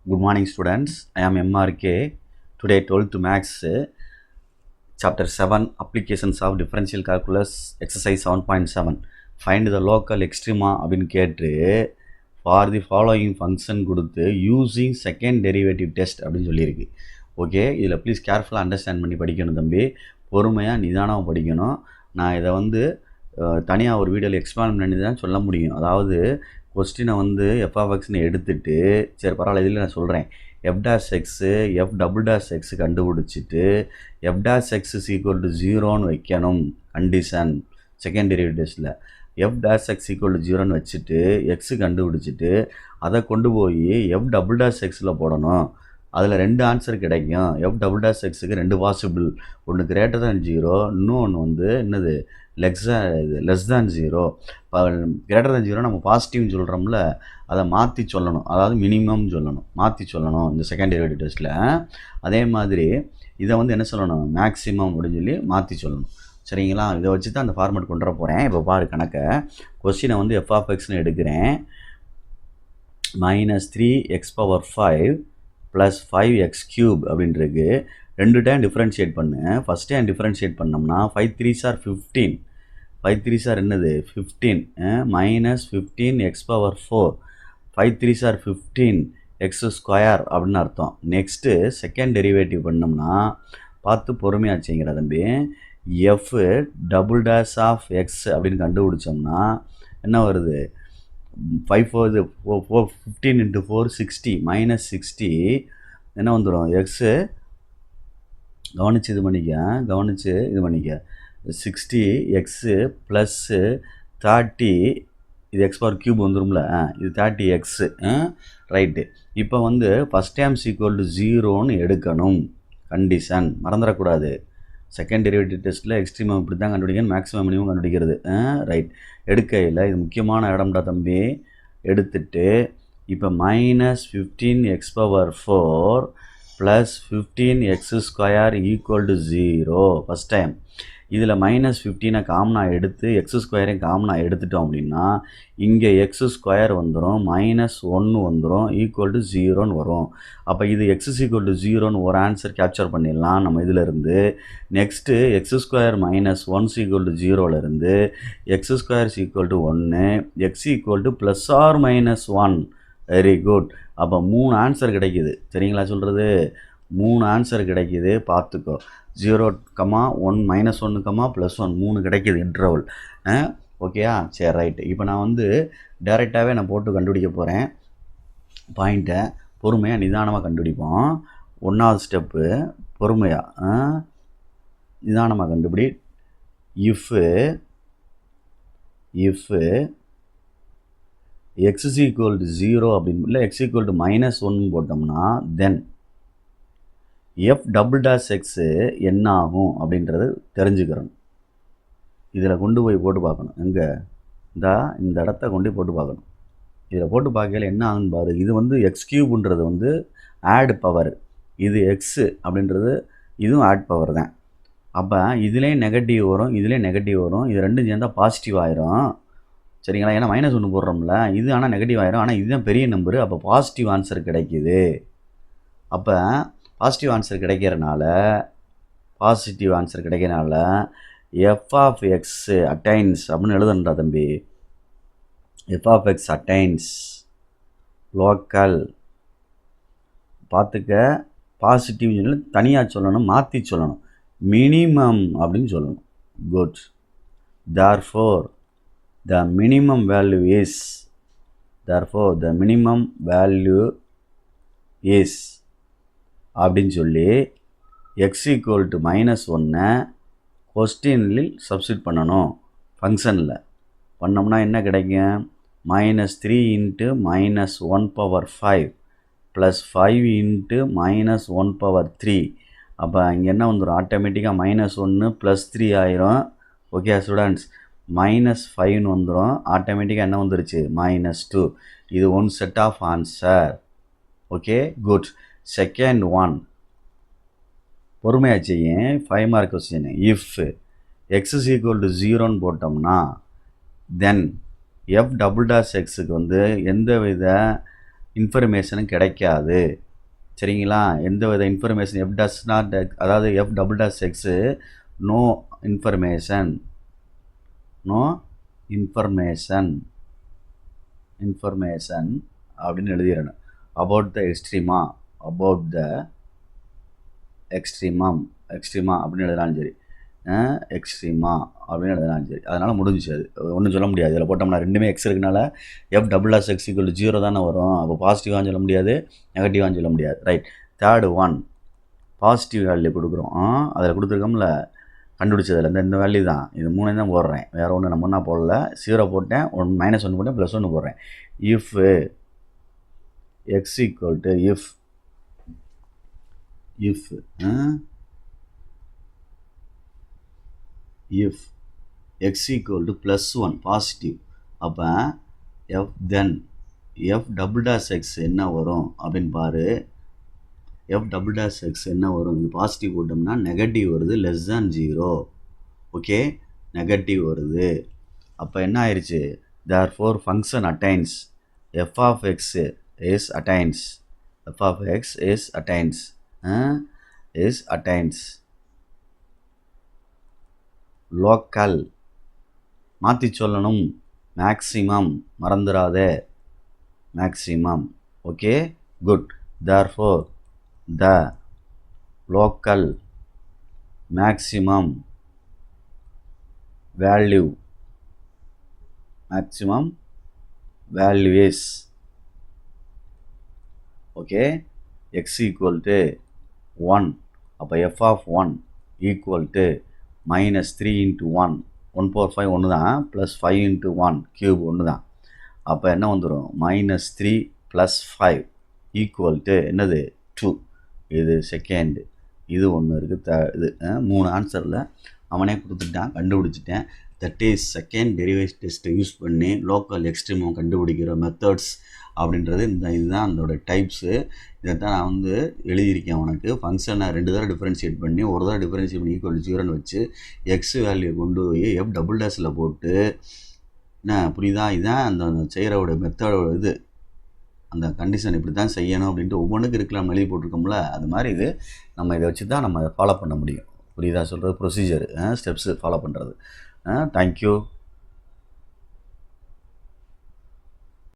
Good morning, students. I am MRK. Today, 12th Maths, Chapter 7, Applications of Differential Calculus, Exercise 7.7. Find the local extrema அப்படின்னு கேட்டு for the following function கொடுத்து using second derivative test அப்படின்னு சொல்லியிருக்கு. Okay, இதில் please கேர்ஃபுல்லாக understand பண்ணி படிக்கணும் தம்பி. பொறுமையாக நிதானமாக படிக்கணும். நான் இதை தனியாக ஒரு வீடியோவில் எக்ஸ்பிளைன் பண்ணி தான் சொல்ல முடியும். அதாவது கொஸ்டினை எஃப்ஆஃப்எக்ஸ்னு எடுத்துகிட்டு சரி பரவாயில்ல இதில் நான் சொல்கிறேன். எஃப்-எக்ஸு எஃப்-எக்ஸ் கண்டுபிடிச்சிட்டு எஃப்-எக்ஸ் இஸ் ஈக்குவல் டு 0ன்னு வைக்கணும். கண்டிஷன் செகண்ட் டெரிவேட்டிவ் டெஸ்ட்டில் எஃப்-எக்ஸ் ஈக்குவல் டு 0ன்னு வச்சுட்டு எக்ஸு கண்டுபிடிச்சிட்டு அதை கொண்டு போய் எஃப்-எக்ஸில் போடணும். அதில் ரெண்டு ஆன்சர் கிடைக்கும். எஃப்-எக்ஸுக்கு ரெண்டு பாசிபிள், ஒன்று கிரேட்டர் தேன் 0, இன்னொன்று என்னது லெஸ் தேன் 0. இப்போ கிரேட்டர் தேன் 0 நம்ம பாசிட்டிவ்னு சொல்கிறோம்ல, அதை மாற்றி சொல்லணும். அதாவது மினிமம் சொல்லணும், மாற்றி சொல்லணும் இந்த செகண்ட் டெரிவேட்டிவ் டெஸ்ட்டில். அதே மாதிரி இதை என்ன சொல்லணும், மேக்ஸிமம் அப்படின்னு சொல்லி மாற்றி சொல்லணும். சரிங்களா? இதை வச்சு தான் அந்த ஃபார்மேட் கொண்டு வர போகிறேன். இப்போ பாரு கணக்கை. கொஸ்டினை எஃப்எக்ஸ்னு எடுக்கிறேன். -3x⁵ ப்ளஸ் 5x³ அப்படின்றது ரெண்டு டைம் டிஃப்ரென்ஷியேட் பண்ணு. ஃபஸ்ட் டைம் டிஃப்ரென்ஷியேட் பண்ணோம்னா 5 3s are 15. 5 3s are என்னது 15 -15x⁴. 5 3s are 15x² அப்படின்னு அர்த்தம். நெக்ஸ்ட்டு செகண்ட் டெரிவேட்டிவ் பண்ணோம்னா பார்த்து பொறுமையாச்சுங்கிற தம்பி. f'(x) அப்படின்னு கண்டுபிடிச்சோம்னா என்ன வருது, 15 × 4 60 -60 என்ன வந்துடும், எக்ஸு கவனித்து இது பண்ணிக்க 60x ப்ளஸ்ஸு 30, இது x³ வந்துடும்ல, இது 30x. ரைட்டு. இப்போ ஃபஸ்ட் டைம் ஈக்குவல் டு 0ன்னு எடுக்கணும். கண்டிஷன் மறந்துடக்கூடாது. செகண்ட் டெரிவேட்டிவ் டெஸ்ட்டில் எக்ஸ்ட்ரீமம் இப்படி தான் கண்டுபிடிக்கணும், மேக்ஸிமம் மினிமம் கண்டுபிடிக்கிறது. ரைட். எடுக்கையில் இது முக்கியமான இடம்டா தம்பி. எடுத்துட்டு இப்போ -15x⁴ plus 15x² equal to 0 first time. இதில் -15 காமனாக எடுத்து x² காமனாக எடுத்துட்டோம் அப்படின்னா இங்கே x² வந்துடும், -1 வந்துடும், ஈக்குவல் டு 0ன்னு வரும். அப்போ இது x = 0ன்னு ஒரு ஆன்சர் கேப்சர் பண்ணிடலாம் நம்ம இதிலேருந்து. Next x² - 1 = 0லேருந்து x² = 1, x = +or-1. Very good. அப்போ 3 ஆன்சர் கிடைக்குது. சரிங்களா சொல்கிறது? 3 ஆன்சர் கிடைக்குது, பார்த்துக்கோ. 0, 1, -1, +1 3 கிடைக்கிது இன்டர்வல். ஓகேயா? சரி ரைட்டு. இப்போ நான் டைரெக்டாகவே நான் போட்டு கண்டுபிடிக்க போகிறேன். பாயிண்ட்டை பொறுமையாக நிதானமாக கண்டுபிடிப்போம். 1வது ஸ்டெப்பு பொறுமையாக நிதானமாக கண்டுபிடி. இஃப்பு x = 0 அப்படின்னு இல்லை, x = -1 போட்டோம்னா தென் f'(x) என்ன ஆகும் அப்படின்றது தெரிஞ்சுக்கிறோம். இதில் கொண்டு போய் போட்டு பார்க்கணும். எங்கே இந்த இடத்த கொண்டு போட்டு பார்க்கணும். இதில் போட்டு பார்க்கல என்ன ஆகுன்னு பாரு. இது x³ ஆட் பவர், இது x அப்படின்றது இதுவும் ஆட் பவர் தான். அப்போ இதுலேயும் நெகட்டிவ் வரும், இதுலேயும் நெகட்டிவ் வரும். இது ரெண்டும் சேர்ந்தால் பாசிட்டிவ் ஆயிரும். சரிங்களா? ஏன்னா -1 போடுறோம்ல, இது ஆனால் நெகட்டிவ் ஆயிரும். ஆனால் இதுதான் பெரிய நம்பரு. அப்போ பாசிட்டிவ் ஆன்சர் கிடைக்கிது. அப்போ பாசிட்டிவ் ஆன்சர் கிடைக்கிறனால f(x) அட்டைன்ஸ் அப்படின்னு எழுதணுன்றா தம்பி. f(x) attains local. பார்த்துக்க, பாசிட்டிவ் தனியாக சொல்லணும், மாற்றி சொல்லணும். மினிமம் அப்படின்னு சொல்லணும். Good. therefore the minimum value is அப்படின்னு சொல்லி x = -1 கொஸ்டினில் சப்ஸ்டிட் பண்ணணும். ஃபங்க்ஷனில் பண்ணோம்னா என்ன கிடைக்கும், -3 × -1⁵ ப்ளஸ் 5 × -1⁵. அப்போ இங்கே என்ன வந்துடும், ஆட்டோமேட்டிக்காக -1 + 3 ஆயிரும். ஓகே ஸ்டூடெண்ட்ஸ், -5ன்னு வந்துடும். ஆட்டோமேட்டிக்காக என்ன வந்துருச்சு, -2. இது one set of answer. Okay good. Second one பொறுமையாக செய்யும். 5 மார்க் கொஸ்டின். இஃப் x = 0ன்னு போட்டோம்னா தென் f'(x)க்கு எந்த வித இன்ஃபர்மேஷனும் கிடைக்காது. சரிங்களா? எந்த வித இன்ஃபர்மேஷன் எஃப் டஸ் நாட் அதாவது எஃப் டபுள் டஸ் எக்ஸு நோ இன்ஃபர்மேஷன் அப்படின்னு எழுதிடணும். அபவுட் த எக்ஸ்ட்ரீமா அப்படின்னு எழுதினாலும் சரி, எக்ஸ்ட்ரீமா அப்படின்னு எழுதினாலும் சரி, அதனால் முடிஞ்சிச்சு. அது ஒன்றும் சொல்ல முடியாது. இதில் போட்டோம்னா ரெண்டுமே எக்ஸ் இருக்கனால f double s x equal 0 தானே வரும். அப்போ பாசிட்டிவான்னு சொல்ல முடியாது, நெகட்டிவான்னு சொல்ல முடியாது. Right. Third one positive value கொடுக்குறோம். அதில் கொடுத்துருக்கோம்ல கண்டுபிடிச்சதில் இந்த வேல்யூ தான். இது 3 தான் போடுறேன், வேறு ஒன்று நம்ம ஒன்றா போடல. 0 போட்டேன், -1 போட்டேன், +1 போடுறேன். If X equal to if x equal to +1 positive. அப்போ எஃப் டபுள் டாஸ் எக்ஸ் என்ன வரும் அப்படின்னு பாரு. எஃப் டபுள் டாஸ் எக்ஸ் என்ன வரும்? இது பாசிட்டிவ் போட்டோம்னா நெகட்டிவ் வருது, <0. ஓகே, நெகட்டிவ் வருது. அப்போ என்ன ஆயிடுச்சு? Therefore function attains f of x is attains local. மாற்றி சொல்லணும், மேக்ஸிமம், மறந்துடாதே, maximum. Okay, good. Therefore the local maximum value is okay x equal to 1. அப்போ எஃப் ஆஃப் 1 ஈக்குவல் டு -3 × 1 1/5 ஒன்று தான், +5 × 1 கியூப் ஒன்று தான். அப்போ என்ன வந்துடும்? -3 + 5 ஈக்குவல் டு என்னது? 2. இது செகண்டு, இது ஒன்று இருக்குது, இது 3 ஆன்சரில் அவனே கொடுத்துட்டான், கண்டுபிடிச்சிட்டேன். தட் இஸ் செகண்ட் டெரிவேஷன் டெஸ்ட்டை யூஸ் பண்ணி லோக்கல் எக்ஸ்ட்ரீமும் கண்டுபிடிக்கிற மெத்தட்ஸ் அப்படின்றது இதுதான் அதோட டைப்ஸு. இதை தான் நான் வந்து எழுதியிருக்கேன் உனக்கு. ஃபங்க்ஷனை 2 தடவை டிஃபரன்ஷியேட் பண்ணி, ஒரு தடவை டிஃபரன்ஷியேட் பண்ணி ஈக்குவல் 0ன்னு வச்சு எக்ஸ் வேல்யூ கொண்டு போய் எஃப் டபுள் டேஸில் போட்டு என்ன புரியுதா? இதுதான் அந்த செய்கிறோட மெத்தடோட இது. அந்த கண்டிஷன் இப்படி தான் செய்யணும் அப்படின்ட்டு ஒவ்வொன்றுக்கு இருக்கலாம் எழுதி போட்டிருக்கோம்ல, அது மாதிரி இது நம்ம இதை வச்சு தான் நம்ம அதை ஃபாலோ பண்ண முடியும். புரியுதா சொல்கிறது? ப்ரொசீஜர், ஸ்டெப்ஸு ஃபாலோ பண்ணுறது. தேங்க்யூ.